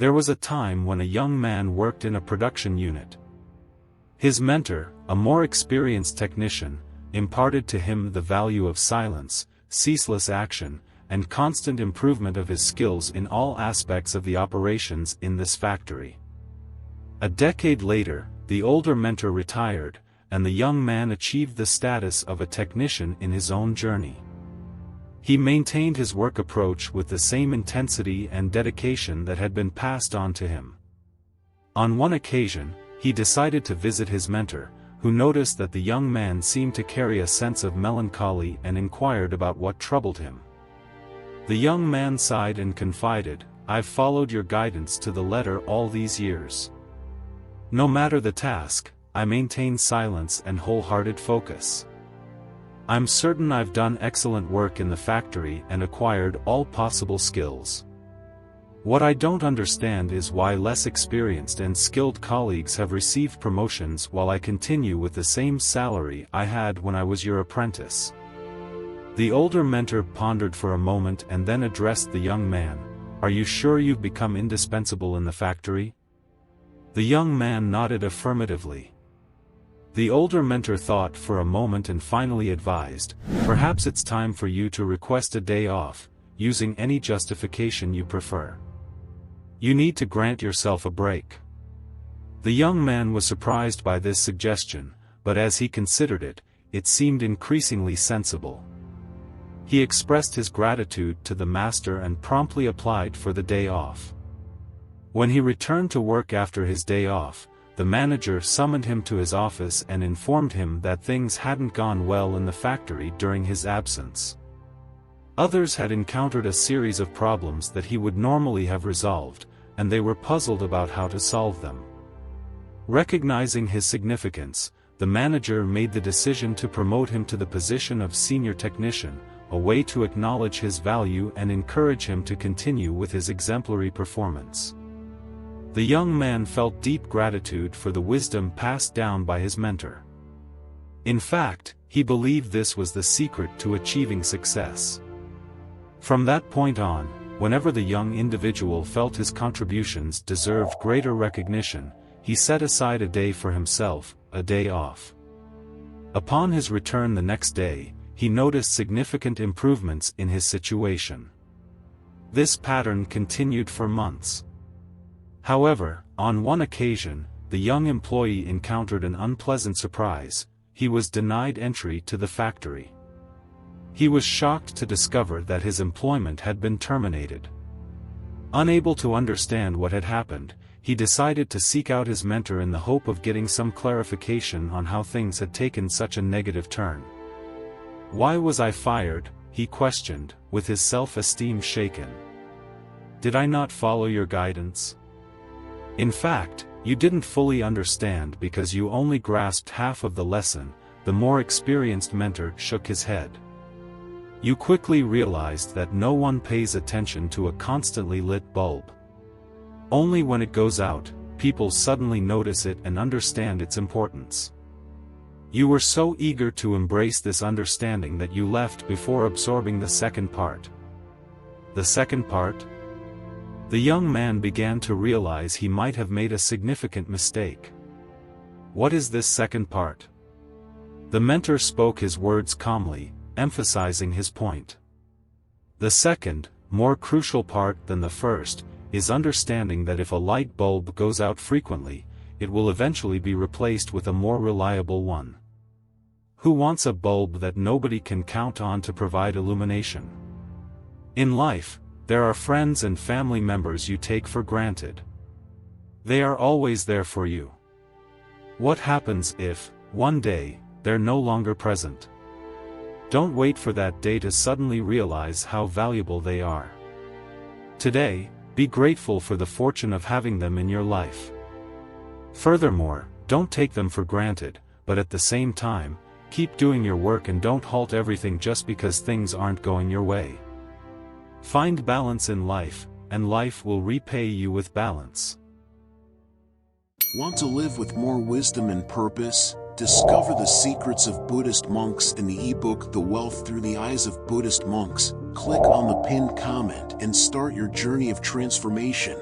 There was a time when a young man worked in a production unit. His mentor, a more experienced technician, imparted to him the value of silence, ceaseless action, and constant improvement of his skills in all aspects of the operations in this factory. A decade later, the older mentor retired, and the young man achieved the status of a technician in his own journey. He maintained his work approach with the same intensity and dedication that had been passed on to him. On one occasion, he decided to visit his mentor, who noticed that the young man seemed to carry a sense of melancholy and inquired about what troubled him. The young man sighed and confided, "I've followed your guidance to the letter all these years. No matter the task, I maintain silence and wholehearted focus. I'm certain I've done excellent work in the factory and acquired all possible skills. What I don't understand is why less experienced and skilled colleagues have received promotions while I continue with the same salary I had when I was your apprentice." The older mentor pondered for a moment and then addressed the young man, "Are you sure you've become indispensable in the factory?" The young man nodded affirmatively. The older mentor thought for a moment and finally advised, "Perhaps it's time for you to request a day off, using any justification you prefer. You need to grant yourself a break." The young man was surprised by this suggestion, but as he considered it, it seemed increasingly sensible. He expressed his gratitude to the master and promptly applied for the day off. When he returned to work after his day off, the manager summoned him to his office and informed him that things hadn't gone well in the factory during his absence. Others had encountered a series of problems that he would normally have resolved, and they were puzzled about how to solve them. Recognizing his significance, the manager made the decision to promote him to the position of senior technician, a way to acknowledge his value and encourage him to continue with his exemplary performance. The young man felt deep gratitude for the wisdom passed down by his mentor. In fact, he believed this was the secret to achieving success. From that point on, whenever the young individual felt his contributions deserved greater recognition, he set aside a day for himself, a day off. Upon his return the next day, he noticed significant improvements in his situation. This pattern continued for months. However, on one occasion, the young employee encountered an unpleasant surprise. He was denied entry to the factory. He was shocked to discover that his employment had been terminated. Unable to understand what had happened, he decided to seek out his mentor in the hope of getting some clarification on how things had taken such a negative turn. "Why was I fired?" he questioned, with his self-esteem shaken. "Did I not follow your guidance? In fact, you didn't fully understand because you only grasped half of the lesson." The more experienced mentor shook his head. "You quickly realized that no one pays attention to a constantly lit bulb. Only when it goes out, people suddenly notice it and understand its importance. You were so eager to embrace this understanding that you left before absorbing the second part." "The second part?" The young man began to realize he might have made a significant mistake. "What is this second part?" The mentor spoke his words calmly, emphasizing his point. "The second, more crucial part than the first, is understanding that if a light bulb goes out frequently, it will eventually be replaced with a more reliable one. Who wants a bulb that nobody can count on to provide illumination? In life, there are friends and family members you take for granted. They are always there for you. What happens if, one day, they're no longer present? Don't wait for that day to suddenly realize how valuable they are. Today, be grateful for the fortune of having them in your life. Furthermore, don't take them for granted, but at the same time, keep doing your work and don't halt everything just because things aren't going your way. Find balance in life, and life will repay you with balance." Want to live with more wisdom and purpose? Discover the secrets of Buddhist monks in the ebook The Wealth Through the Eyes of Buddhist Monks. Click on the pinned comment and start your journey of transformation.